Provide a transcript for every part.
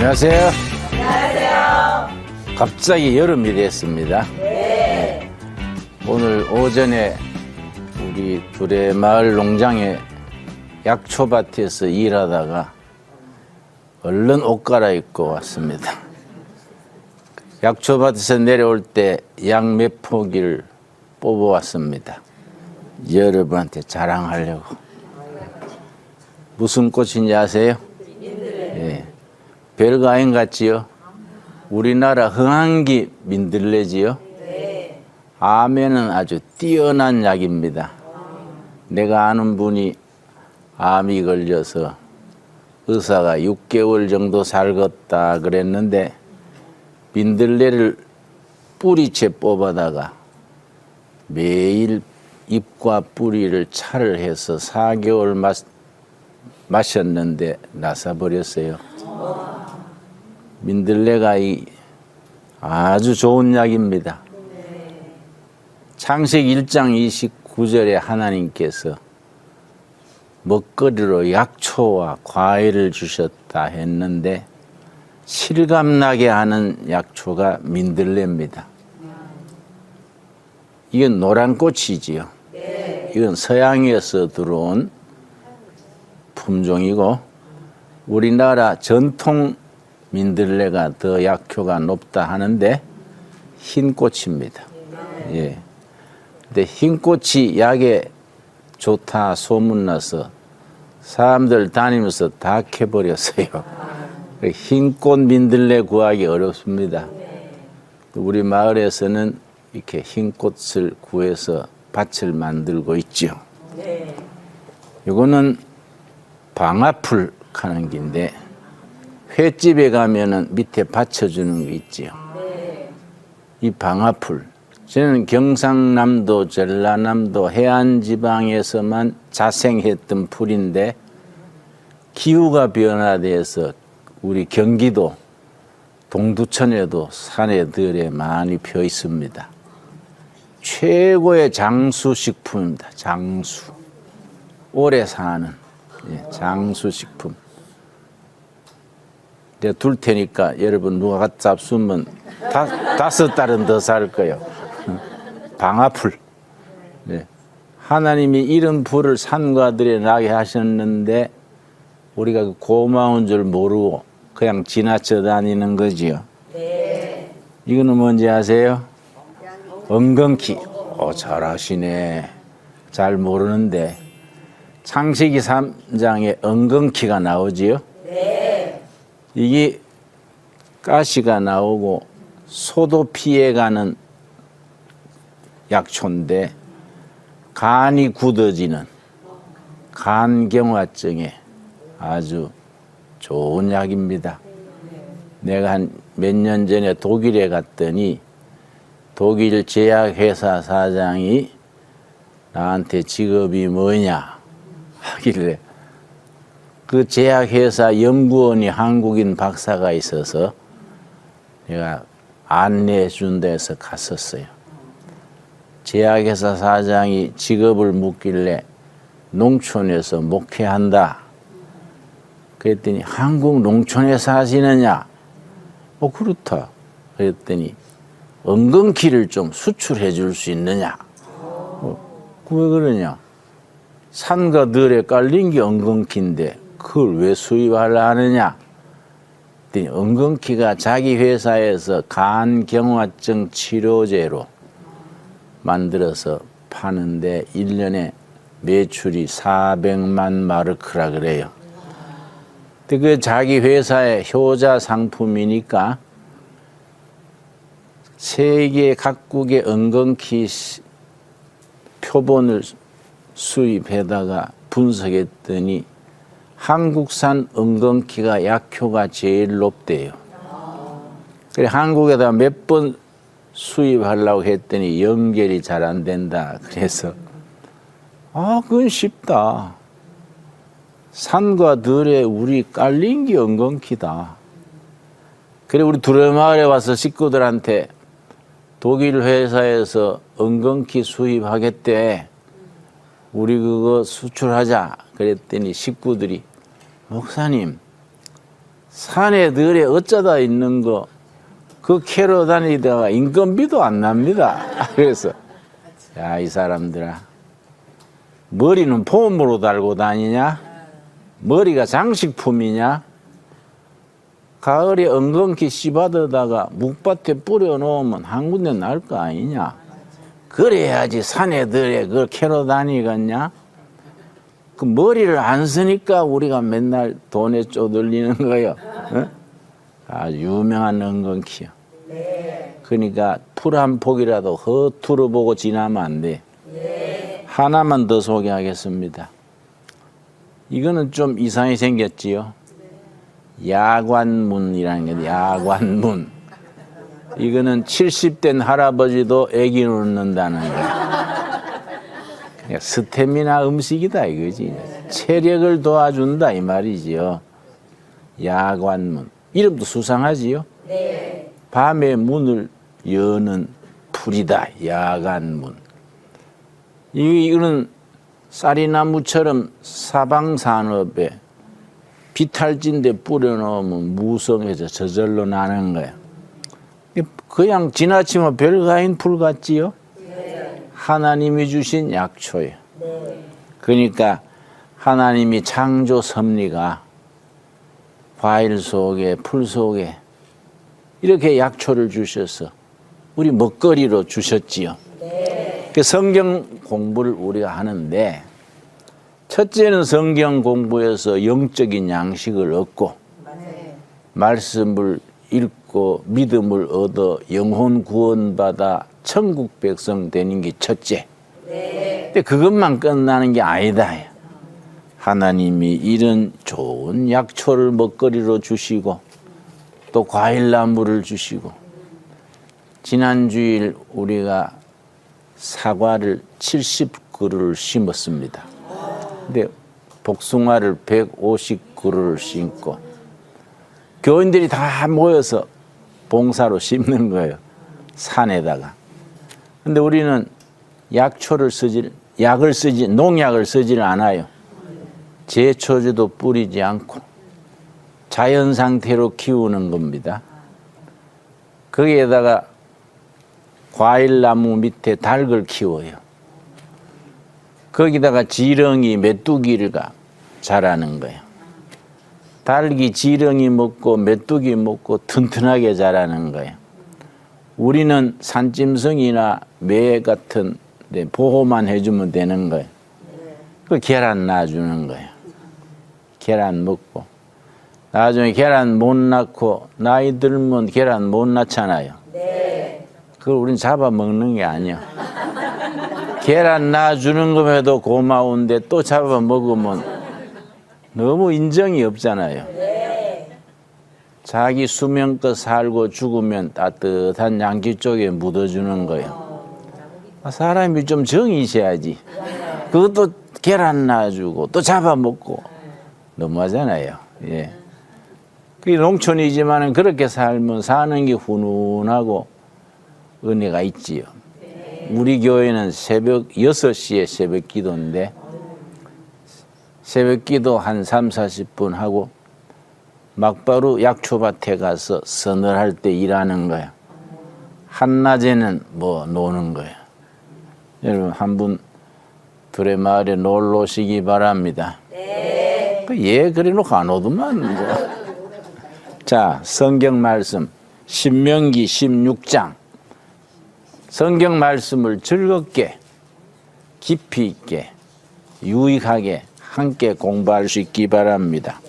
안녕하세요. 안녕하세요. 갑자기 여름이 됐습니다. 네. 오늘 오전에 우리 두레마을 농장의 약초밭에서 일하다가 얼른 옷 갈아입고 왔습니다. 약초밭에서 내려올 때 약 몇 포기를 뽑아왔습니다. 여러분한테 자랑하려고. 무슨 꽃인지 아세요? 예. 별거 아닌 것 같지요? 우리나라 흥한기 민들레지요? 네. 암에는 아주 뛰어난 약입니다. 내가 아는 분이 암이 걸려서 의사가 6개월 정도 살겠다 그랬는데 민들레를 뿌리채 뽑아다가 매일 잎과 뿌리를 차를 해서 4개월 마셨는데 나사버렸어요. 민들레가 아주 좋은 약입니다. 창세기 1장 29절에 하나님께서 먹거리로 약초와 과일을 주셨다 했는데 실감나게 하는 약초가 민들레입니다. 이건 노란 꽃이지요. 이건 서양에서 들어온 품종이고 우리나라 전통 민들레가 더 약효가 높다 하는데 흰 꽃입니다. 예. 근데 흰 꽃이 약에 좋다 소문나서 사람들 다니면서 다 캐버렸어요. 흰 꽃 민들레 구하기 어렵습니다. 우리 마을에서는 이렇게 흰 꽃을 구해서 밭을 만들고 있죠. 이거는 방아풀 하는 긴데 횟집에 가면은 밑에 받쳐주는 거 있지요. 이 방아풀. 저는 경상남도, 전라남도 해안지방에서만 자생했던 풀인데 기후가 변화돼서 우리 경기도 동두천에도 산에들에 많이 펴 있습니다. 최고의 장수식품입니다. 장수. 오래 사는 장수식품. 내가 둘 테니까 여러분 누가 잡수면 5달은 더 살 거예요. 방아풀. 네. 하나님이 이런 풀을 산과 들에 나게 하셨는데 우리가 고마운 줄 모르고 그냥 지나쳐 다니는 거지요. 네. 이거는 뭔지 아세요? 엉겅퀴. 잘하시네. 잘 모르는데 창세기 3장에 엉겅퀴가 나오지요. 네. 이게 가시가 나오고 소도 피해가는 약초인데 간이 굳어지는 간경화증에 아주 좋은 약입니다. 내가 한 몇 년 전에 독일에 갔더니 독일 제약회사 사장이 나한테 직업이 뭐냐 하길래 그 제약회사 연구원이 한국인 박사가 있어서 내가 안내해 준 데서 갔었어요. 제약회사 사장이 직업을 묻길래 농촌에서 목회한다. 그랬더니 한국 농촌에 사시느냐? 그렇다. 그랬더니 엉겅퀴를 좀 수출해 줄 수 있느냐? 왜 그러냐? 산과 들에 깔린 게 엉겅퀴인데 그걸 왜 수입하려 하느냐? 그랬더니 엉겅퀴가 자기 회사에서 간경화증 치료제로 만들어서 파는데 1년에 매출이 400만 마르크라 그래요. 근데 그 자기 회사의 효자 상품이니까 세계 각국의 엉겅퀴 표본을 수입해다가 분석했더니 한국산 엉겅퀴가 약효가 제일 높대요. 그래 한국에다 몇 번 수입하려고 했더니 연결이 잘 안 된다. 그래서 그건 쉽다. 산과 들에 우리 깔린 게 엉겅퀴다. 그래 우리 두레마을에 와서 식구들한테 독일 회사에서 엉겅퀴 수입하겠대. 우리 그거 수출하자. 그랬더니 식구들이 목사님 산에 들에 어쩌다 있는 거 그 캐러 다니다가 인건비도 안 납니다. 그래서 야, 이 사람들아, 머리는 폼으로 달고 다니냐? 머리가 장식품이냐? 가을에 엉겅퀴 씨바드다가 묵밭에 뿌려놓으면 한 군데 날 거 아니냐? 그래야지 산에 들에 그걸 캐러 다니겠냐? 그 머리를 안 쓰니까 우리가 맨날 돈에 쪼들리는 거요. 어? 아주 유명한 엉겅퀴요. 그러니까 풀 한 폭이라도 허투루 보고 지나면 안 돼. 하나만 더 소개하겠습니다. 이거는 좀 이상하게 생겼지요. 야관문이라는 게 야관문. 이거는 70된 할아버지도 애기 놓는다는 거예요. 그러니까 스태미나 음식이다 이거지. 체력을 도와준다 이 말이지요. 야관문. 이름도 수상하지요. 밤에 문을 여는 풀이다. 야관문. 이거는 쌀이나무처럼 사방산업에 비탈진데 뿌려놓으면 무성해서 저절로 나는 거야. 그냥 지나치면 별거 아닌 풀 같지요? 하나님이 주신 약초예요. 그러니까 하나님이 창조 섭리가 과일 속에 풀 속에 이렇게 약초를 주셔서 우리 먹거리로 주셨지요. 그 성경 공부를 우리가 하는데 첫째는 성경 공부에서 영적인 양식을 얻고 말씀을 읽고 믿음을 얻어 영혼 구원받아 천국 백성 되는 게 첫째. 근데 그것만 끝나는 게 아니다. 하나님이 이런 좋은 약초를 먹거리로 주시고 또 과일나무를 주시고 지난 주일 우리가 사과를 70그루를 심었습니다. 근데 복숭아를 150그루를 심고 교인들이 다 모여서 봉사로 심는 거예요. 산에다가. 근데 우리는 약초를 농약을 쓰질 않아요. 제초제도 뿌리지 않고 자연 상태로 키우는 겁니다. 거기에다가 과일나무 밑에 닭을 키워요. 거기다가 지렁이, 메뚜기가 자라는 거예요. 닭이 지렁이 먹고 메뚜기 먹고 튼튼하게 자라는 거예요. 우리는 산짐승이나 매 같은 데 보호만 해주면 되는 거예요. 그 계란 놔주는 거예요. 계란 먹고. 나중에 계란 못 낳고 나이 들면 계란 못 낳잖아요. 그걸 우린 잡아먹는 게 아니야. 계란 놔주는 것에도 고마운데 또 잡아먹으면 너무 인정이 없잖아요. 자기 수명껏 살고 죽으면 따뜻한 양지 쪽에 묻어주는 거예요. 사람이 좀 정이 있어야지. 그것도 계란 놔주고 또 잡아먹고 너무하잖아요. 예. 그게 농촌이지만 그렇게 살면 사는 게 훈훈하고 은혜가 있지요. 우리 교회는 새벽 6시에 새벽 기도인데 새벽 기도 한 3, 40분 하고 막바로 약초밭에 가서 서늘할 때 일하는 거야. 한낮에는 뭐 노는 거야. 여러분 한분 둘의 마을에 놀러 오시기 바랍니다. 예, 그래 놓고 안 오더만. 뭐. 자, 성경 말씀 신명기 16장. 성경 말씀을 즐겁게 깊이 있게 유익하게 함께 공부할 수 있기 바랍니다.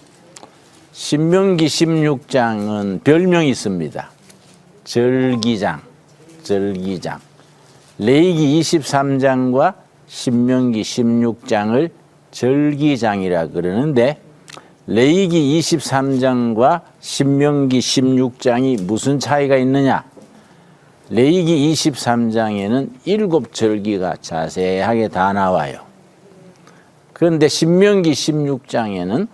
신명기 16장은 별명이 있습니다. 절기장. 레위기 23장과 신명기 16장을 절기장이라 그러는데 레위기 23장과 신명기 16장이 무슨 차이가 있느냐? 레위기 23장에는 7절기가 자세하게 다 나와요. 그런데 신명기 16장에는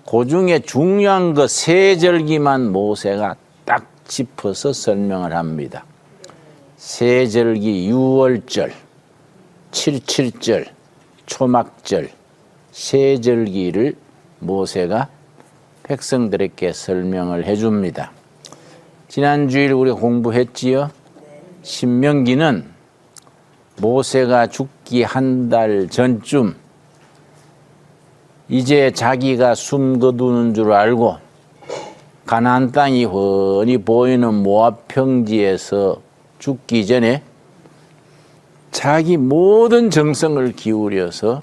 그 중에 중요한 거 3절기만 모세가 딱 짚어서 설명을 합니다. 3절기 유월절, 77절, 초막절, 3절기를 모세가 백성들에게 설명을 해줍니다. 지난주일 우리 공부했지요. 신명기는 모세가 죽기 한 달 전쯤 이제 자기가 숨 거두는 줄 알고 가나안 땅이 훤히 보이는 모압 평지에서 죽기 전에 자기 모든 정성을 기울여서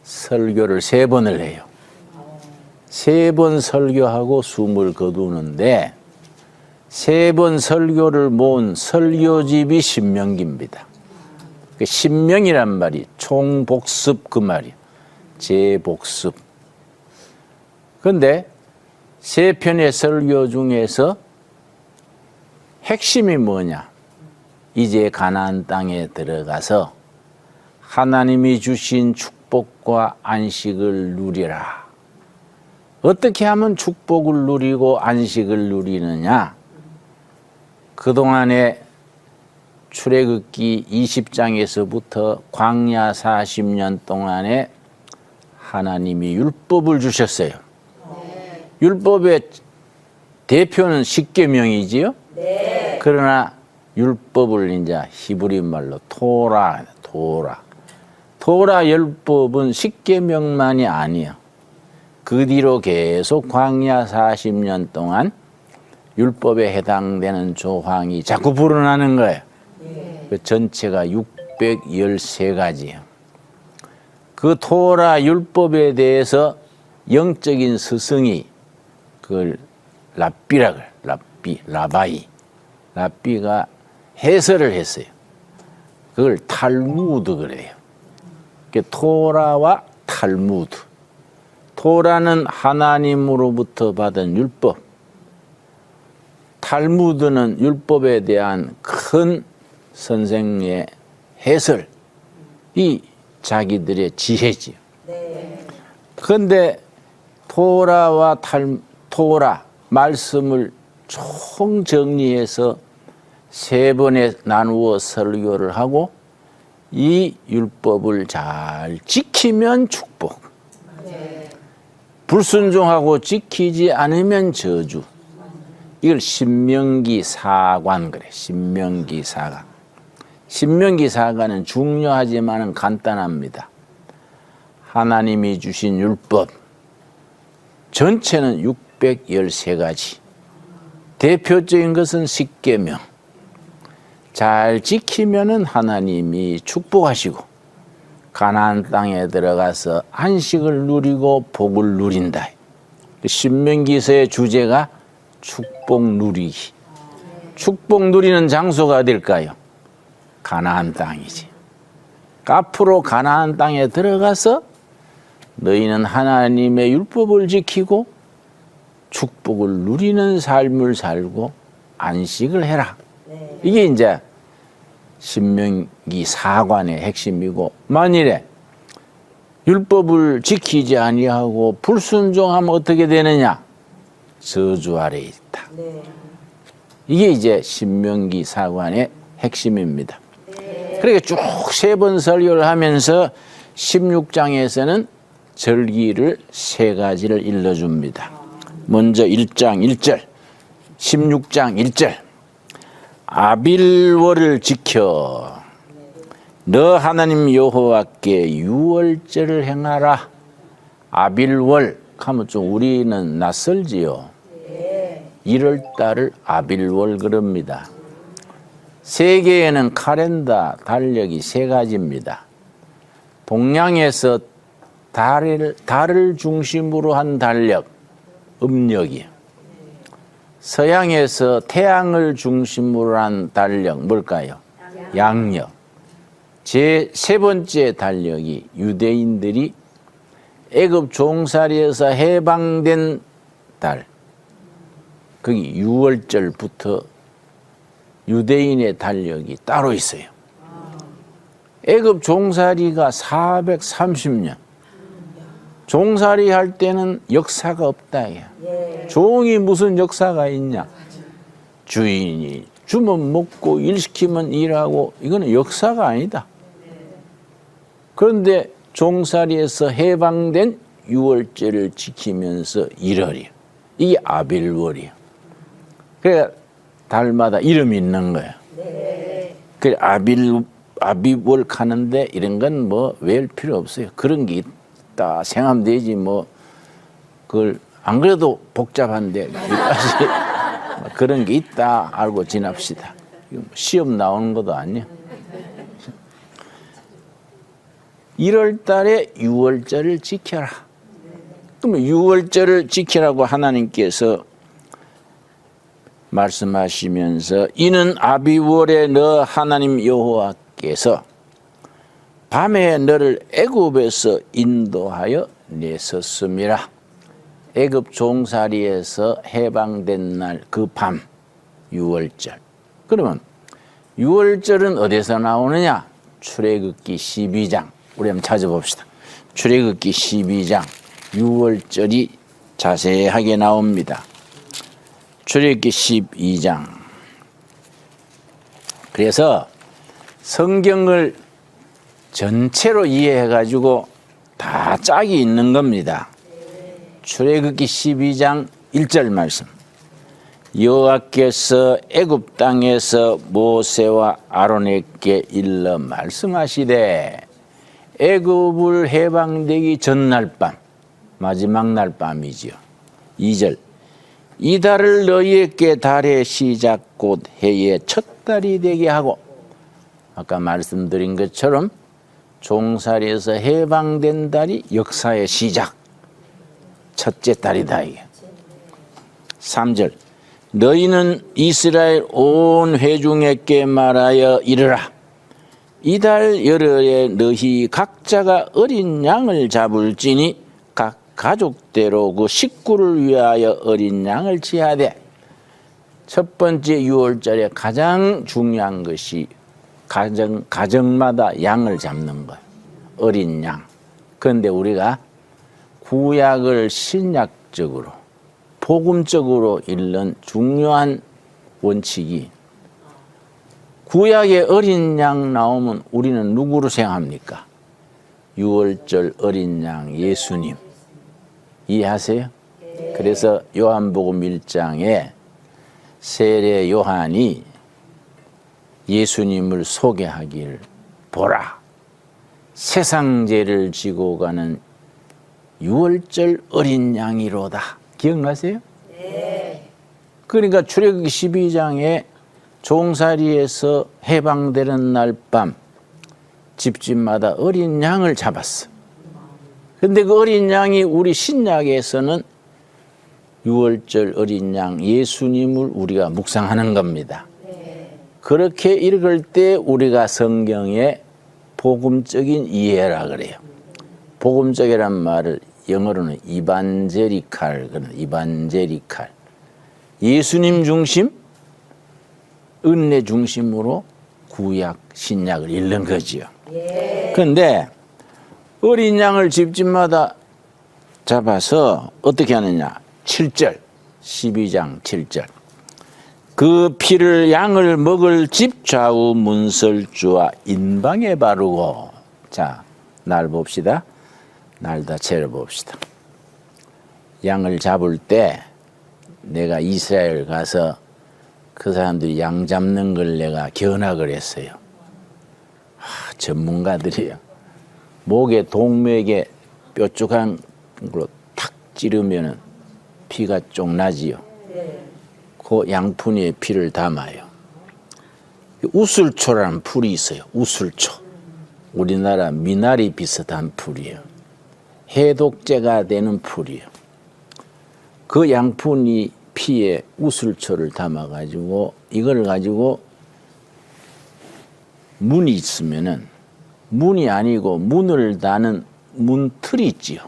설교를 3번을 해요. 3번 설교하고 숨을 거두는데 3번 설교를 모은 설교집이 신명기입니다. 그 신명이란 말이 총복습 그 말이에요. 재복습. 그런데 3편의 설교 중에서 핵심이 뭐냐? 이제 가나안 땅에 들어가서 하나님이 주신 축복과 안식을 누리라. 어떻게 하면 축복을 누리고 안식을 누리느냐? 그동안에 출애굽기 20장에서부터 광야 40년 동안에 하나님이 율법을 주셨어요. 율법의 대표는 십계명이지요. 그러나 율법을 이제 히브리 말로 토라 율법은 십계명만이 아니에요. 그 뒤로 계속 광야 40년 동안 율법에 해당되는 조항이 자꾸 불어나는 거예요. 그 전체가 613가지예요. 그 토라 율법에 대해서 영적인 스승이 그걸 라비가 해설을 했어요. 그걸 탈무드 그래요. 토라와 탈무드. 토라는 하나님으로부터 받은 율법. 탈무드는 율법에 대한 큰 선생의 해설. 이 자기들의 지혜지요. 그런데 토라와 토라 말씀을 총 정리해서 3번에 나누어 설교를 하고 이 율법을 잘 지키면 축복, 불순종하고 지키지 않으면 저주. 이걸 신명기 사관 그래. 신명기 사관. 신명기 사관은 중요하지만은 간단합니다. 하나님이 주신 율법 전체는 613가지. 대표적인 것은 십계명. 잘 지키면은 하나님이 축복하시고 가나안 땅에 들어가서 안식을 누리고 복을 누린다. 신명기서의 주제가 축복 누리기. 축복 누리는 장소가 어딜까요? 가나안 땅이지. 앞으로 가나안 땅에 들어가서 너희는 하나님의 율법을 지키고 축복을 누리는 삶을 살고 안식을 해라. 이게 이제 신명기 사관의 핵심이고, 만일에 율법을 지키지 아니하고 불순종하면 어떻게 되느냐? 저주 아래 있다. 이게 이제 신명기 사관의 핵심입니다. 그러니까 쭉 3번 설교를 하면서 16장에서는 절기를 3가지를 일러줍니다. 먼저 1장 1절, 16장 1절. 아빌월을 지켜 너 하나님 여호와께 유월절을 행하라. 아빌월 하면 좀 우리는 낯설지요. 1월달을 아빌월 그럽니다. 세계에는 카렌다 달력이 3가지입니다. 동양에서 달을 중심으로 한 달력, 음력이요. 서양에서 태양을 중심으로 한 달력, 뭘까요? 양력. 제 3번째 달력이 유대인들이 애굽 종살이에서 해방된 달, 거기 6월절부터 유대인의 달력이 따로 있어요. 애굽 종살이가 430년. 종살이 할 때는 역사가 없다. 종이 무슨 역사가 있냐? 주인이 주면 먹고 일 시키면 일하고, 이거는 역사가 아니다. 그런데 종살이에서 해방된 유월절을 지키면서 1월이에요. 이게 아빌월이에요. 그러니까 달마다 이름이 있는 거예요. 그래 아비월 가는데 이런 건 뭐 외울 필요 없어요. 그런 게 있다 생각하면 되지 뭐 그걸 안 그래도 복잡한데 여기까지 그런 게 있다 알고 지납시다. 시험 나오는 것도 아니에요. 1월 달에 유월절을 지켜라. 그러면 유월절을 지키라고 하나님께서 말씀하시면서 이는 아비월에 너 하나님 여호와께서 밤에 너를 애굽에서 인도하여 내셨음이라. 애굽 종살이에서 해방된 날 그 밤 유월절. 그러면 유월절은 어디서 나오느냐? 출애굽기 12장. 우리 한번 찾아봅시다. 출애굽기 12장 유월절이 자세하게 나옵니다. 출애굽기 12장. 그래서 성경을 전체로 이해해가지고 다 짝이 있는 겁니다. 출애굽기 12장 1절 말씀. 여호와께서 애굽 땅에서 모세와 아론에게 일러 말씀하시되 애굽을 해방되기 전날 밤 마지막 날 밤이지요. 2절. 이 달을 너희에게 달의 시작 곧 해의 첫 달이 되게 하고 아까 말씀드린 것처럼 종살이에서 해방된 달이 역사의 시작 첫째 달이다 이게. 3절. 너희는 이스라엘 온 회중에게 말하여 이르라. 이달 열흘에 너희 각자가 어린 양을 잡을지니 각 가족대로 그 식구를 위하여 어린 양을 지하되 첫 번째 유월절에 가장 중요한 것이 가정마다 양을 잡는 거예요. 어린 양. 그런데 우리가 구약을 신약적으로 복음적으로 읽는 중요한 원칙이 구약에 어린 양 나오면 우리는 누구로 생각합니까? 유월절 어린 양 예수님. 이해하세요? 그래서 요한복음 1장에 세례 요한이 예수님을 소개하기를 보라. 세상 죄를 지고 가는 유월절 어린 양이로다. 기억나세요? 네. 그러니까 출애굽기 12장에 종살이에서 해방되는 날 밤 집집마다 어린 양을 잡았어. 근데 그 어린 양이 우리 신약에서는 유월절 어린 양 예수님을 우리가 묵상하는 겁니다. 네. 그렇게 읽을 때 우리가 성경의 복음적인 이해라 그래요. 복음적이란 말을 영어로는 이반제리칼, 이반제리칼. 예수님 중심, 은혜 중심으로 구약, 신약을 읽는 거지요. 그런데 어린 양을 집집마다 잡아서 어떻게 하느냐? 7절, 12장 7절. 그 피를 양을 먹을 집 좌우 문설주와 인방에 바르고. 자, 날 봅시다. 날 다 재려봅시다. 양을 잡을 때 내가 이스라엘 가서 그 사람들이 양 잡는 걸 내가 견학을 했어요. 전문가들이요. 목에 동맥에 뾰족한 걸로 탁 찌르면 피가 쪽 나지요. 그 양푼이에 피를 담아요. 우슬초라는 풀이 있어요. 우슬초. 우리나라 미나리 비슷한 풀이에요. 해독제가 되는 풀이에요. 그 양푼이 피에 우슬초를 담아가지고 이걸 가지고 문이 있으면은 문이 아니고 문을 다는 문틀이 있지요.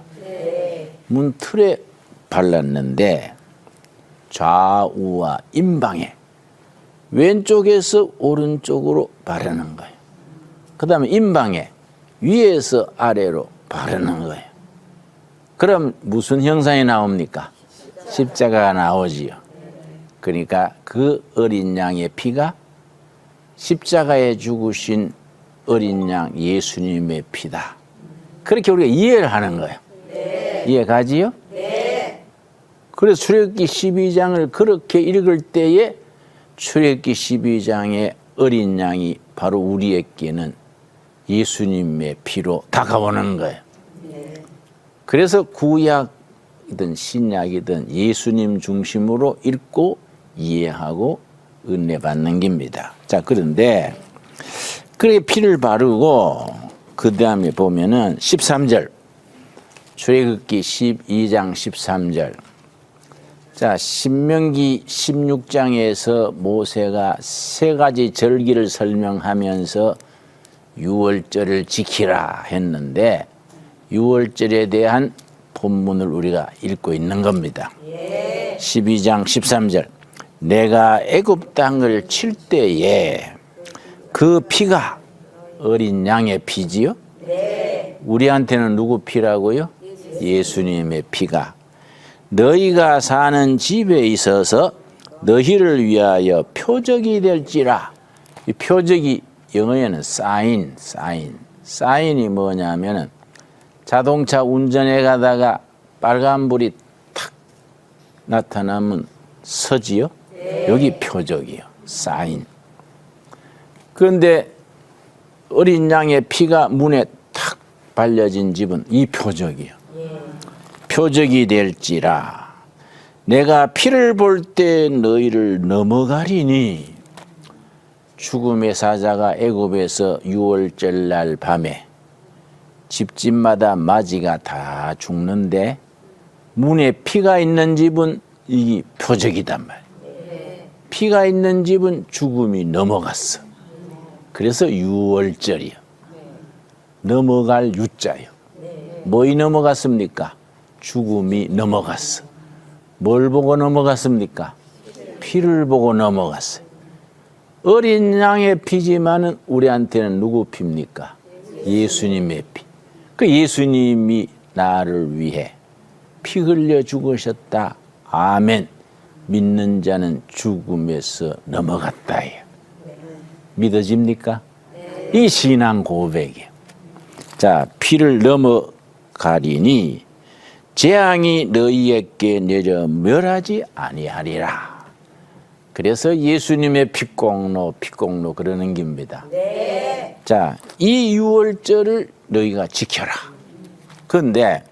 문틀에 발랐는데 좌우와 임방에 왼쪽에서 오른쪽으로 바르는 거예요. 그 다음에 임방에 위에서 아래로 바르는 거예요. 그럼 무슨 형상이 나옵니까? 십자가가 나오지요. 그러니까 그 어린 양의 피가 십자가에 죽으신 어린 양 예수님의 피다. 그렇게 우리가 이해를 하는 거예요. 이해가지요? 네. 그래서 출애굽기 12장을 그렇게 읽을 때에 출애굽기 12장의 어린 양이 바로 우리에게는 예수님의 피로 다가오는 거예요. 그래서 구약이든 신약이든 예수님 중심으로 읽고 이해하고 은혜 받는 겁니다. 자, 그런데 그래 피를 바르고 그 다음에 보면은 13절 출애굽기 12장 13절 자, 신명기 16장에서 모세가 세 가지 절기를 설명하면서 유월절을 지키라 했는데 유월절에 대한 본문을 우리가 읽고 있는 겁니다. 12장 13절 내가 애굽 땅을 칠 때에 그 피가 어린 양의 피지요? 우리한테는 누구 피라고요? 예수님의 피가 너희가 사는 집에 있어서 너희를 위하여 표적이 될지라. 이 표적이 영어에는 사인이 뭐냐면은 자동차 운전해 가다가 빨간불이 탁 나타나면 서지요? 여기 표적이요. 사인. 그런데 어린 양의 피가 문에 탁 발려진 집은 이 표적이요. 표적이 될지라 내가 피를 볼 때 너희를 넘어가리니 죽음의 사자가 애굽에서 유월절 날 밤에 집집마다 맞이가 다 죽는데 문에 피가 있는 집은 이 표적이단 말이에요. 피가 있는 집은 죽음이 넘어갔어. 그래서 유월절이요. 넘어갈 유자요. 뭐이 넘어갔습니까? 죽음이 넘어갔어. 뭘 보고 넘어갔습니까? 피를 보고 넘어갔어요. 어린 양의 피지만은 우리한테는 누구 피입니까? 예수님의 피. 그 예수님이 나를 위해 피 흘려 죽으셨다. 아멘. 믿는 자는 죽음에서 넘어갔다. 믿어집니까? 이 신앙 고백이에요. 자, 피를 넘어가리니 재앙이 너희에게 내려 멸하지 아니하리라. 그래서 예수님의 피공로 그러는 겁니다. 자, 이 유월절을 너희가 지켜라. 그런데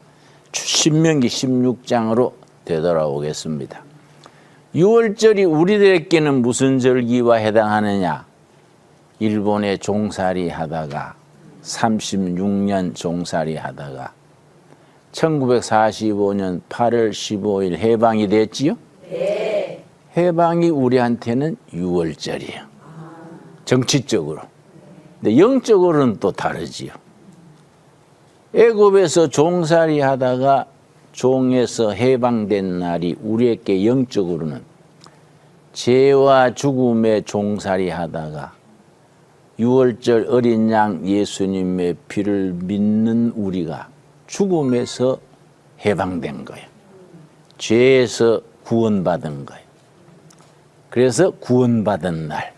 신명기 16장으로 되돌아오겠습니다. 유월절이 우리들에게는 무슨 절기와 해당하느냐? 일본에 종살이 하다가 36년 종살이 하다가 1945년 8월 15일 해방이 됐지요? 네. 해방이 우리한테는 유월절이에요. 정치적으로. 근데 영적으로는 또 다르지요. 애굽에서 종살이 하다가 종에서 해방된 날이 우리에게 영적으로는 죄와 죽음의 종살이 하다가 유월절 어린 양 예수님의 피를 믿는 우리가 죽음에서 해방된 거예요. 죄에서 구원받은 거예요. 그래서 구원받은 날.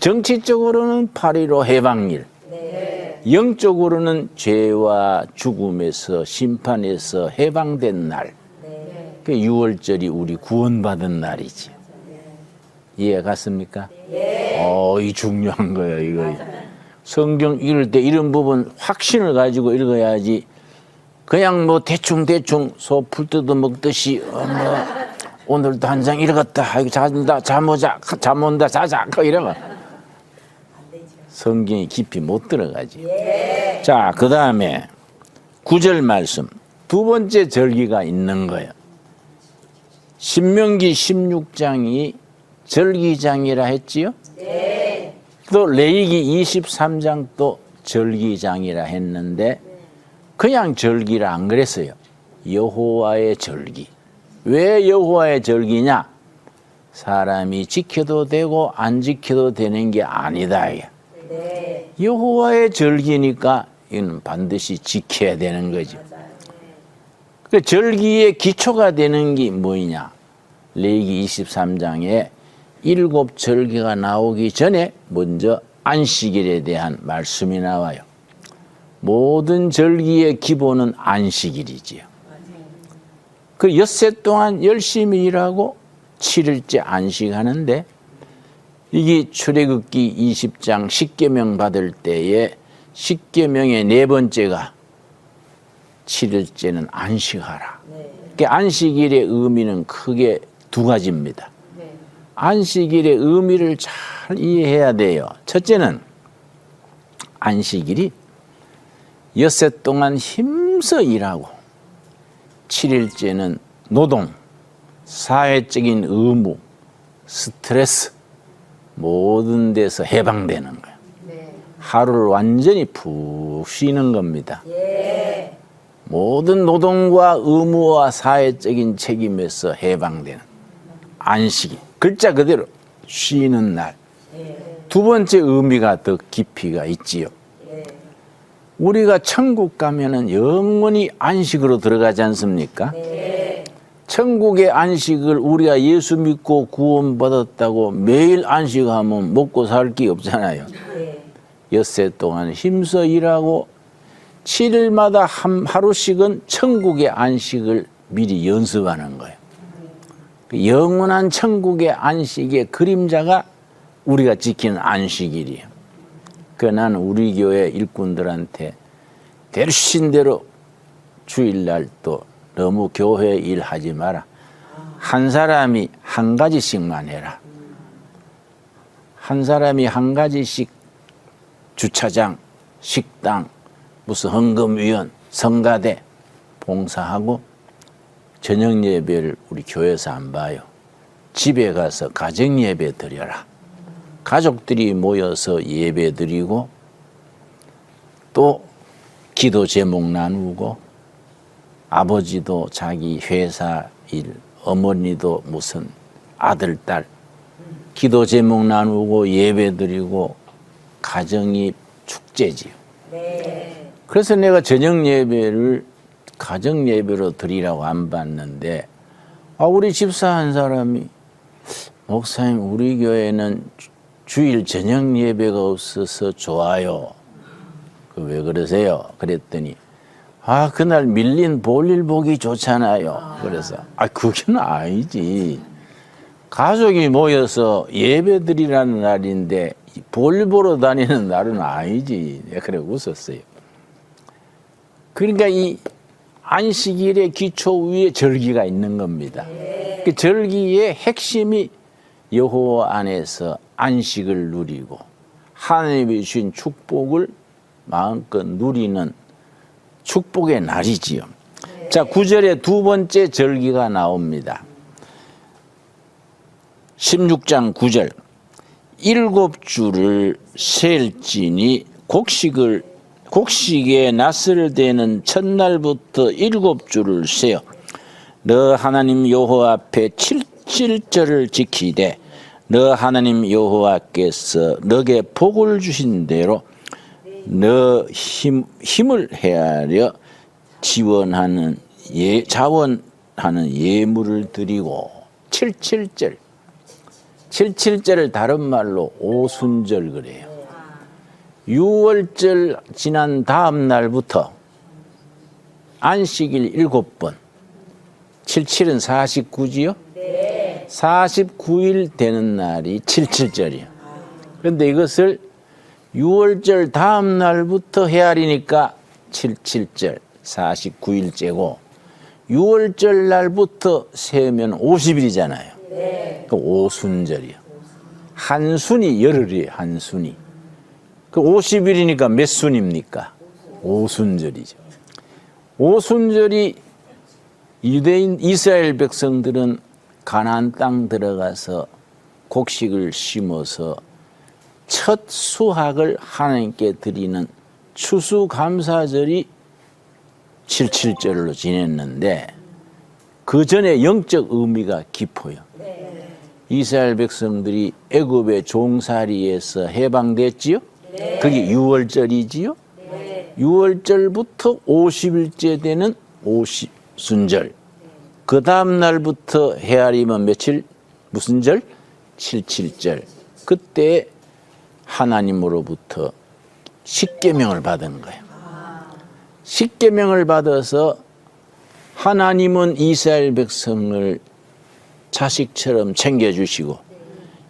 정치적으로는 8.15 해방일. 영적으로는 죄와 죽음에서 심판에서 해방된 날. 그 6월절이 우리 구원받은 날이지. 이해 갔습니까? 이 중요한 거예요, 이거. 성경 읽을 때 이런 부분 확신을 가지고 읽어야지. 그냥 뭐 대충 소 풀 뜯어 먹듯이 오늘도 한 장 읽었다. 아이고 잔다, 잠 온다, 자자. 이러면 성경이 깊이 못 들어가지. 자, 그 다음에 9절 말씀. 두 번째 절기가 있는 거예요. 신명기 16장이 절기장이라 했지요? 네. 또 레위기 23장도 절기장이라 했는데 그냥 절기라 안 그랬어요. 여호와의 절기. 왜 여호와의 절기냐? 사람이 지켜도 되고 안 지켜도 되는 게 아니다. 네. 여호와의 절기니까 이는 반드시 지켜야 되는 거죠. 그 절기의 기초가 되는 게 뭐냐? 레위기 23장에 7절기가 나오기 전에 먼저 안식일에 대한 말씀이 나와요. 모든 절기의 기본은 안식일이지요. 그 엿새 동안 열심히 일하고 7일째 안식하는데 이게 출애굽기 20장 10계명 받을 때에 10계명의 네 번째가 7일째는 안식하라. 그 안식일의 의미는 크게 두 가지입니다. 안식일의 의미를 잘 이해해야 돼요. 첫째는 안식일이 엿새 동안 힘써 일하고 7일째는 노동, 사회적인 의무, 스트레스 모든 데서 해방되는 거예요. 하루를 완전히 푹 쉬는 겁니다. 모든 노동과 의무와 사회적인 책임에서 해방되는 안식일. 글자 그대로 쉬는 날. 두 번째 의미가 더 깊이가 있지요. 우리가 천국 가면은 영원히 안식으로 들어가지 않습니까? 천국의 안식을 우리가 예수 믿고 구원받았다고 매일 안식하면 먹고 살 게 없잖아요. 엿새 동안 힘써 일하고 7일마다 하루씩은 천국의 안식을 미리 연습하는 거예요. 영원한 천국의 안식의 그림자가 우리가 지키는 안식일이에요. 나는 우리 교회 일꾼들한테 대신 대로 주일날 또 너무 교회 일 하지 마라. 한 사람이 한 가지씩만 해라. 한 사람이 한 가지씩 주차장, 식당, 무슨 헌금위원, 성가대 봉사하고 저녁 예배를 우리 교회에서 안 봐요. 집에 가서 가정 예배 드려라. 가족들이 모여서 예배 드리고 또 기도 제목 나누고 아버지도 자기 회사 일, 어머니도 무슨 아들, 딸 기도 제목 나누고 예배 드리고 가정이 축제지요. 그래서 내가 저녁 예배를 가정 예배로 드리라고 안 받는데 우리 집사 한 사람이 목사님 우리 교회는 주일 저녁 예배가 없어서 좋아요. 왜 그러세요? 그랬더니 그날 밀린 볼일 보기 좋잖아요. 그래서 그게는 아니지. 가족이 모여서 예배 드리라는 날인데 볼 보러 다니는 날은 아니지. 그래 웃었어요. 그러니까 이 안식일의 기초 위에 절기가 있는 겁니다. 그 절기의 핵심이 여호와 안에서 안식을 누리고 하나님이 주신 축복을 마음껏 누리는 축복의 날이지요. 자, 9절에 두 번째 절기가 나옵니다. 16장 9절. 7주를 셀지니 곡식에 낫을 대는 첫날부터 7주를 세어 너 하나님 여호와 앞에 7절을 지키되 너 하나님 여호와께서 너게 복을 주신 대로 너 힘을 헤아려 자원하는 예물을 드리고 77절을 다른 말로 오순절 그래요. 6월절 지난 다음 날부터 안식일 7번 77은 49지요? 49일 되는 날이 77절이에요. 그런데 이것을 6월절 다음 날부터 헤아리니까 77절 49일째고 6월절 날부터 세면 50일이잖아요. 그 오순절이요. 한순이 열흘이에요. 한순이. 그 50일이니까 몇 순입니까? 오순절이죠. 오순절이 유대인 이스라엘 백성들은 가나안 땅 들어가서 곡식을 심어서 첫 수확을 하나님께 드리는 추수감사절이 77절로 지냈는데 그 전에 영적 의미가 깊어요. 이스라엘 백성들이 애굽의 종살이에서 해방됐지요? 그게 6월절이지요? 6월절부터 50일째 되는 오순절. 그 다음 날부터 헤아리면 며칠? 무슨 절? 77절. 그때 하나님으로부터 십계명을 받은 거예요. 십계명을 받아서 하나님은 이스라엘 백성을 자식처럼 챙겨주시고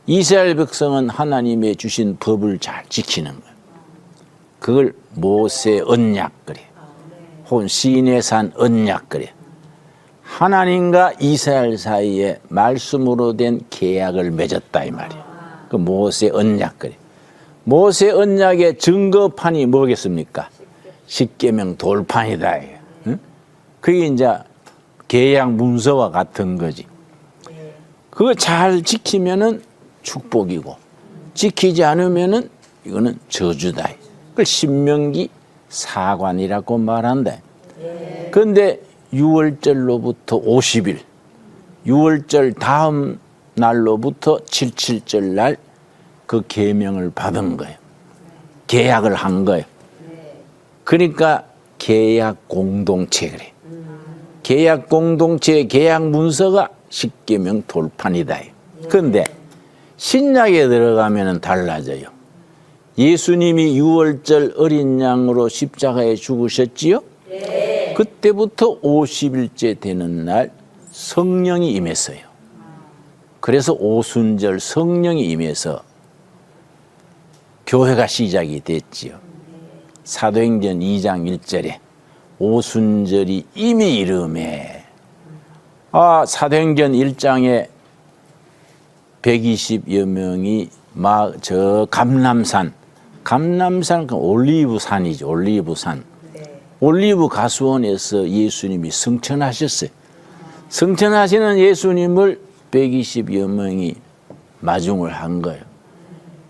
이스라엘 백성은 하나님의 주신 법을 잘 지키는 거예요. 그걸 모세 언약 그래. 혹은 시내산 언약 그래. 하나님과 이스라엘 사이에 말씀으로 된 계약을 맺었다 이 말이에요. 그 모세 언약 그래. 모세 언약의 증거판이 뭐겠습니까? 십계명 돌판이다. 응? 그게 이제 계약 문서와 같은 거지. 그거 잘 지키면은 축복이고 지키지 않으면은 이거는 저주다. 그걸 신명기 사관이라고 말한다. 그런데 6월절로부터 50일, 6월절 다음 날로부터 77절 날 그 계명을 받은 거예요. 계약을 한 거예요. 그러니까 계약 공동체 그래. 계약 공동체 계약 문서가 십계명 돌판이다. 그런데 신약에 들어가면은 달라져요. 예수님이 6월절 어린 양으로 십자가에 죽으셨지요? 네. 그때부터 50일째 되는 날 성령이 임했어요. 그래서 오순절 성령이 임해서 교회가 시작이 됐지요. 사도행전 2장 1절에 오순절이 이미 이름에 사도행전 1장에 120여 명이 저 감람산 그 올리브산이죠. 올리브산. 올리브 가수원에서 예수님이 승천하셨어요. 승천하시는 예수님을 120여 명이 마중을 한 거예요.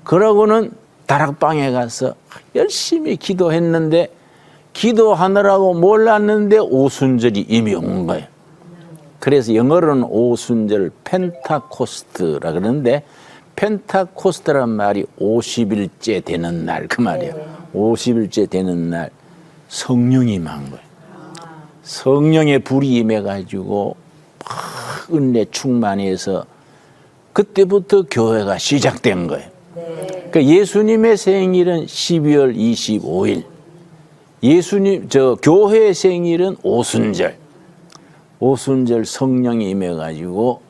그러고는 다락방에 가서 열심히 기도했는데 기도하느라고 몰랐는데 오순절이 이미 온 거예요. 그래서 영어로는 오순절 펜타코스트라 그러는데 펜타코스트란 말이 50일째 되는 날 그 말이에요. 50일째 되는 날 성령이 임한 거예요. 성령의 불이 임해가지고 막 은혜 충만해서 그때부터 교회가 시작된 거예요. 그러니까 예수님의 생일은 12월 25일, 교회의 생일은 오순절. 오순절 성령이 임해가지고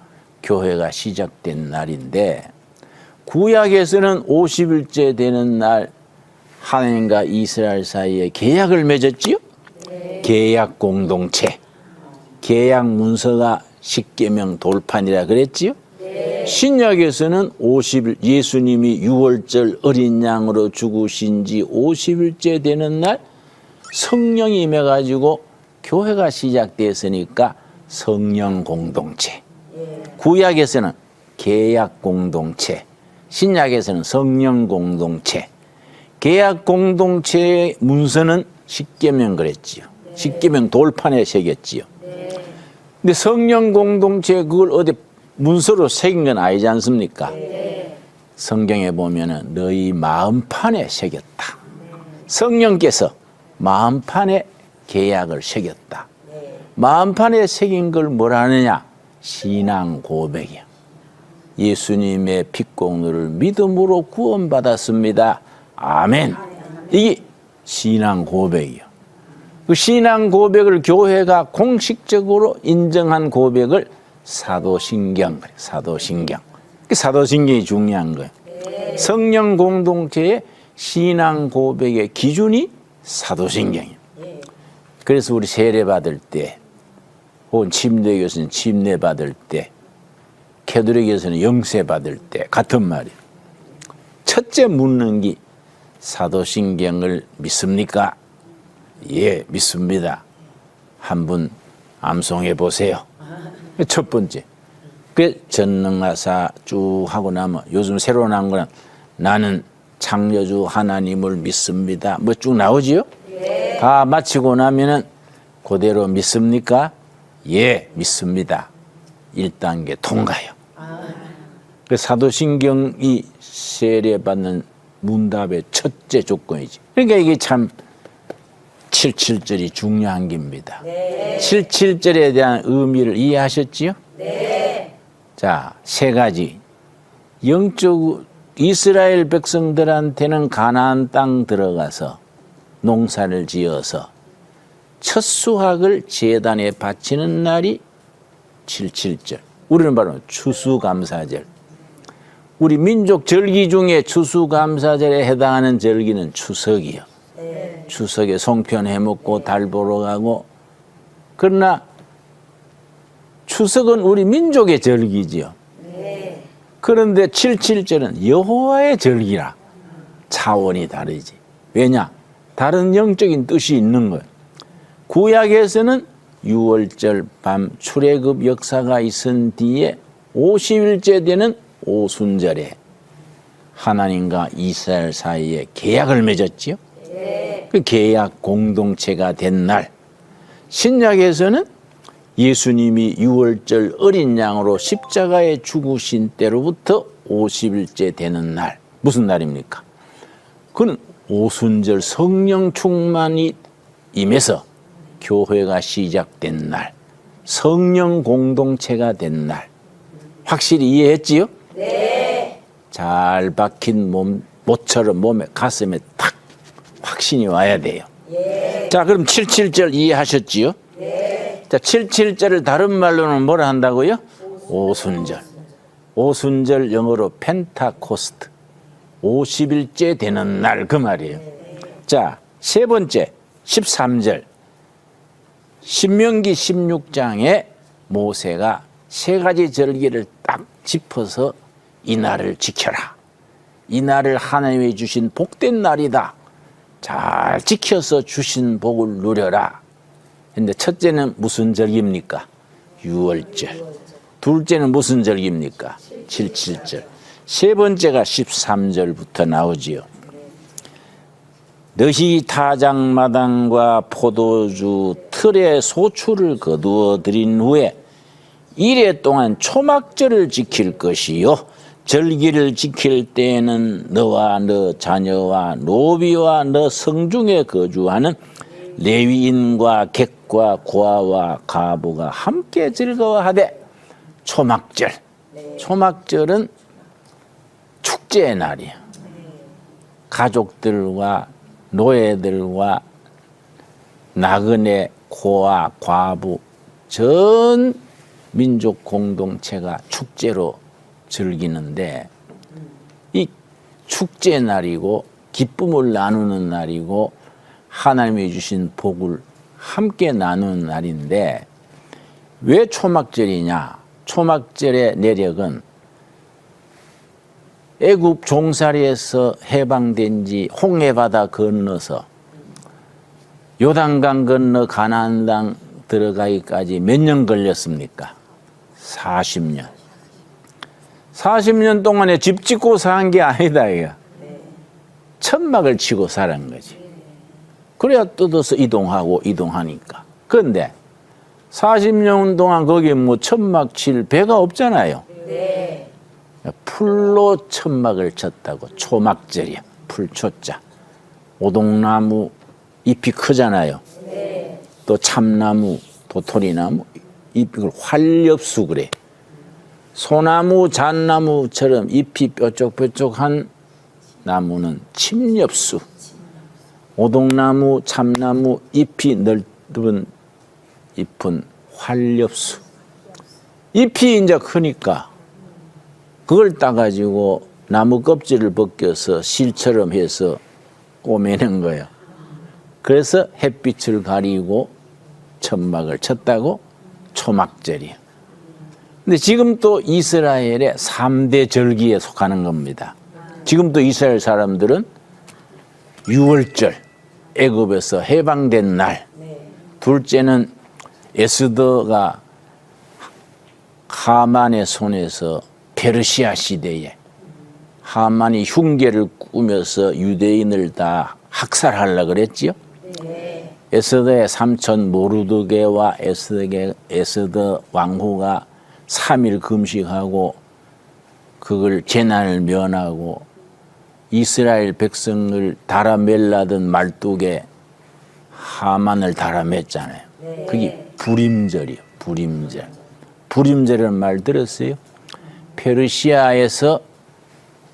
교회가 시작된 날인데 구약에서는 50일째 되는 날 하나님과 이스라엘 사이에 계약을 맺었지요? 계약 공동체. 계약 문서가 십계명 돌판이라 그랬지요? 신약에서는 50일 예수님이 6월절 어린 양으로 죽으신 지 50일째 되는 날 성령이 임해가지고 교회가 시작됐으니까 성령 공동체. 구약에서는 계약 공동체, 신약에서는 성령 공동체. 계약 공동체의 문서는 십계명 그랬지요. 십계명 돌판에 새겼지요. 근데 성령 공동체 그걸 어디 문서로 새긴 건 아니지 않습니까? 성경에 보면은 너희 마음판에 새겼다. 성령께서 마음판에 계약을 새겼다. 마음판에 새긴 걸 뭐라 하느냐? 신앙 고백이야. 예수님의 핏공로를 믿음으로 구원받았습니다. 아멘. 이게 신앙 고백이야. 그 신앙 고백을 교회가 공식적으로 인정한 고백을 사도신경, 사도신경. 사도신경이 중요한 거예요. 성령 공동체의 신앙 고백의 기준이 사도신경이에요. 그래서 우리 세례 받을 때, 혹은 침례교에서는 침례 받을 때, 캐톨릭에서는 영세 받을 때 같은 말이에요. 첫째 묻는 게 사도신경을 믿습니까? 예, 믿습니다. 한번 암송해 보세요. 첫 번째. 그 전능하사 쭉 하고 나면 요즘 새로 나온 거는 나는 창조주 하나님을 믿습니다. 뭐 쭉 나오지요? 예. 다 마치고 나면은 그대로 믿습니까? 예, 믿습니다. 1단계 통과요. 그 사도신경이 세례받는 문답의 첫째 조건이지. 그러니까 이게 참 77절이 중요한 겁니다. 네. 77절에 대한 의미를 이해하셨지요? 네. 자, 세 가지. 영적 이스라엘 백성들한테는 가나안 땅 들어가서 농사를 지어서 첫 수확을 제단에 바치는 날이 77절. 우리는 바로 추수감사절. 우리 민족 절기 중에 추수감사절에 해당하는 절기는 추석이요. 추석에 송편 해먹고 달 보러 가고. 그러나 추석은 우리 민족의 절기지요. 그런데 77절은 여호와의 절기라. 차원이 다르지. 왜냐? 다른 영적인 뜻이 있는 거예요. 구약에서는 6월절 밤 출애굽 역사가 있은 뒤에 50일째 되는 오순절에 하나님과 이스라엘 사이에 계약을 맺었지요. 그 계약 공동체가 된 날. 신약에서는 예수님이 6월절 어린 양으로 십자가에 죽으신 때로부터 50일째 되는 날. 무슨 날입니까? 그는 오순절 성령 충만이 임해서 교회가 시작된 날, 성령 공동체가 된 날. 확실히 이해했지요? 네. 잘 박힌 못처럼 몸에 가슴에 탁 확신이 와야 돼요. 자, 그럼 77절 이해하셨지요? 자, 77절을 다른 말로는 뭐라 한다고요? 오순절. 오순절 영어로 펜타코스트. 50일째 되는 날, 그 말이에요. 자, 세 번째 13절. 신명기 16장에 모세가 세 가지 절기를 딱 짚어서 이 날을 지켜라. 이 날을 하나님이 주신 복된 날이다. 잘 지켜서 주신 복을 누려라. 근데 첫째는 무슨 절기입니까? 6월절. 둘째는 무슨 절기입니까? 77절. 세 번째가 13절부터 나오지요. 너희 타작마당과 포도주 틀에 소출을 거두어 들인 후에 이래 동안 초막절을 지킬 것이요. 절기를 지킬 때에는 너와 너 자녀와 노비와 너 성중에 거주하는 레위인과 객과 고아와 가부가 함께 즐거워하되. 초막절. 초막절은 축제의 날이에요. 가족들과 노예들과 나그네 고아 과부 전 민족 공동체가 축제로 즐기는데, 이 축제 날이고 기쁨을 나누는 날이고 하나님이 주신 복을 함께 나누는 날인데, 왜 초막절이냐? 초막절의 내력은 애굽 종살이에서 해방된 지 홍해바다 건너서 요단강 건너 가나안 땅 들어가기까지 몇 년 걸렸습니까? 40년. 40년 동안에 집 짓고 산 게 아니다 이거. 천막을 치고 살은 거지. 그래야 뜯어서 이동하니까. 그런데 40년 동안 거기에 뭐 천막 칠 배가 없잖아요. 풀로 천막을 쳤다고. 초막절이야. 풀초자. 오동나무 잎이 크잖아요. 또 참나무, 도토리나무 잎을 활엽수 그래. 소나무, 잣나무처럼 잎이 뾰족뾰족한 나무는 침엽수. 오동나무, 참나무 잎이 넓은 잎은 활엽수. 잎이 이제 크니까 그걸 따가지고 나무 껍질을 벗겨서 실처럼 해서 꼬매는 거예요. 그래서 햇빛을 가리고 천막을 쳤다고 초막절이에요. 근데 지금 또 이스라엘의 3대 절기에 속하는 겁니다. 지금 또 이스라엘 사람들은 6월절, 애굽에서 해방된 날. 둘째는 에스더가 하만의 손에서 페르시아 시대에 하만이 흉계를 꾸며서 유대인을 다 학살하려고 그랬지요. 에스더의 삼촌 모르드게와 에스더 왕후가 3일 금식하고 그걸 재난을 면하고 이스라엘 백성을 달아멜라던 말뚝에 하만을 달아맸잖아요. 그게 불임절이에요. 불임절. 불임절이라는 말 들었어요? 페르시아에서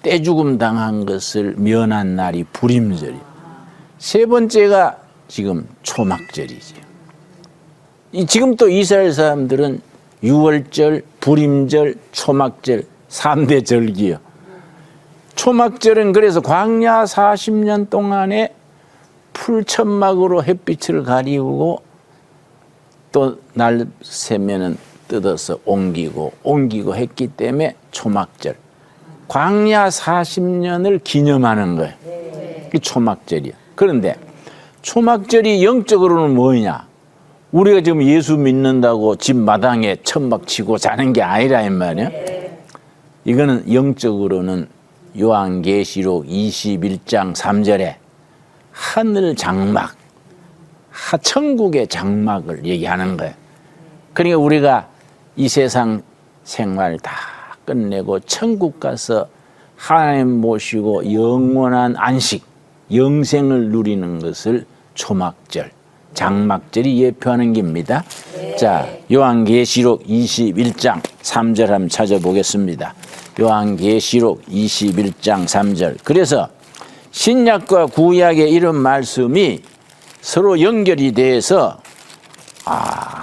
떼죽음 당한 것을 면한 날이 불임절이에요. 세 번째가 지금 초막절이죠. 지금 또 이스라엘 사람들은 유월절, 불임절, 초막절 3대 절기요. 초막절은 그래서 광야 40년 동안에 풀천막으로 햇빛을 가리우고 또 날 새면은 뜯어서 옮기고 했기 때문에 초막절. 광야 40년을 기념하는 거예요. 그게 초막절이야. 그런데 초막절이 영적으로는 뭐냐? 우리가 지금 예수 믿는다고 집 마당에 천막 치고 자는 게 아니라 이 말이야. 이거는 영적으로는 요한계시록 21장 3절에 하늘 장막, 천국의 장막을 얘기하는 거예요. 그러니까 우리가 이 세상 생활 다 끝내고 천국 가서 하나님 모시고 영원한 안식, 영생을 누리는 것을 초막절, 장막절이 예표하는 겁니다. 자, 요한계시록 21장 3절 한번 찾아보겠습니다. 요한계시록 21장 3절. 그래서 신약과 구약의 이런 말씀이 서로 연결이 돼서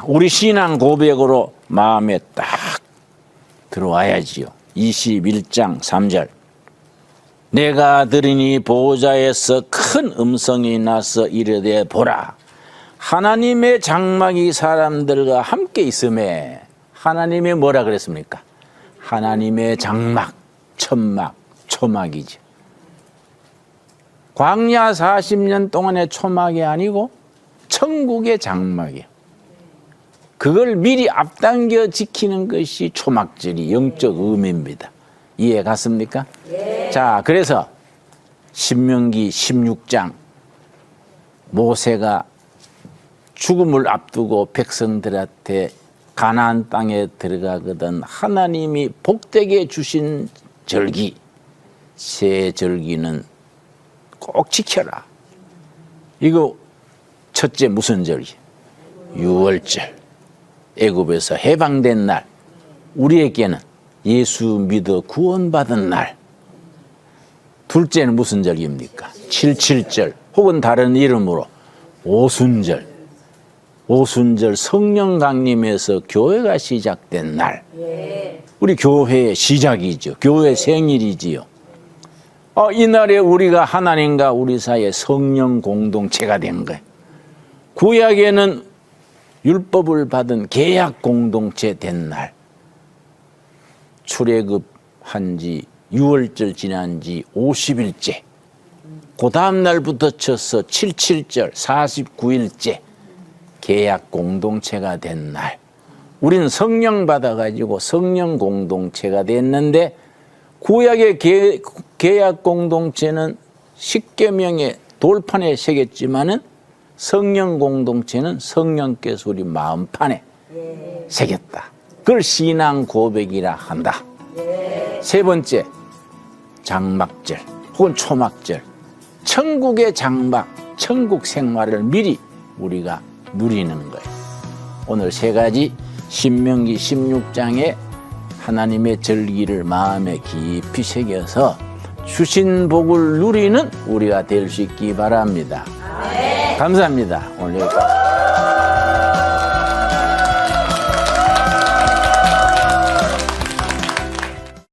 우리 신앙 고백으로 마음에 딱 들어와야지요. 21장 3절. 내가 들으니 보호자에서 큰 음성이 나서 이르되 보라, 하나님의 장막이 사람들과 함께 있음에. 하나님의 뭐라 그랬습니까? 하나님의 장막, 천막, 초막이죠. 광야 40년 동안의 초막이 아니고 천국의 장막이에요. 그걸 미리 앞당겨 지키는 것이 초막절이 영적 의미입니다. 이해 갔습니까? 자, 그래서 신명기 16장 모세가 죽음을 앞두고 백성들한테 가나안 땅에 들어가거든 하나님이 복되게 주신 절기, 세 절기는 꼭 지켜라. 이거 첫째 무슨 절기? 유월절. 애굽에서 해방된 날. 우리에게는 예수 믿어 구원받은 날. 둘째는 무슨 절기입니까? 77절 혹은 다른 이름으로 오순절. 오순절 성령 강림에서 교회가 시작된 날. 우리 교회의 시작이죠. 교회 생일이지요. 이날에 우리가 하나님과 우리 사이에 성령 공동체가 된 거예요. 구약에는 율법을 받은 계약 공동체 된 날. 출애굽한 지 6월절 지난 지 50일째. 그 다음 날부터 쳐서 77절 49일째 계약 공동체가 된 날. 우리는 성령 받아가지고 성령 공동체가 됐는데 구약의 계약 공동체는 십계명의 돌판에 새겼지만은 성령 공동체는 성령께서 우리 마음판에 새겼다. 그걸 신앙 고백이라 한다. 세 번째, 장막절 혹은 초막절. 천국의 장막, 천국 생활을 미리 우리가 누리는 거예요. 오늘 세 가지 신명기 16장에 하나님의 절기를 마음에 깊이 새겨서 주신 복을 누리는 우리가 될 수 있기 바랍니다. 감사합니다. 오늘 여기까지.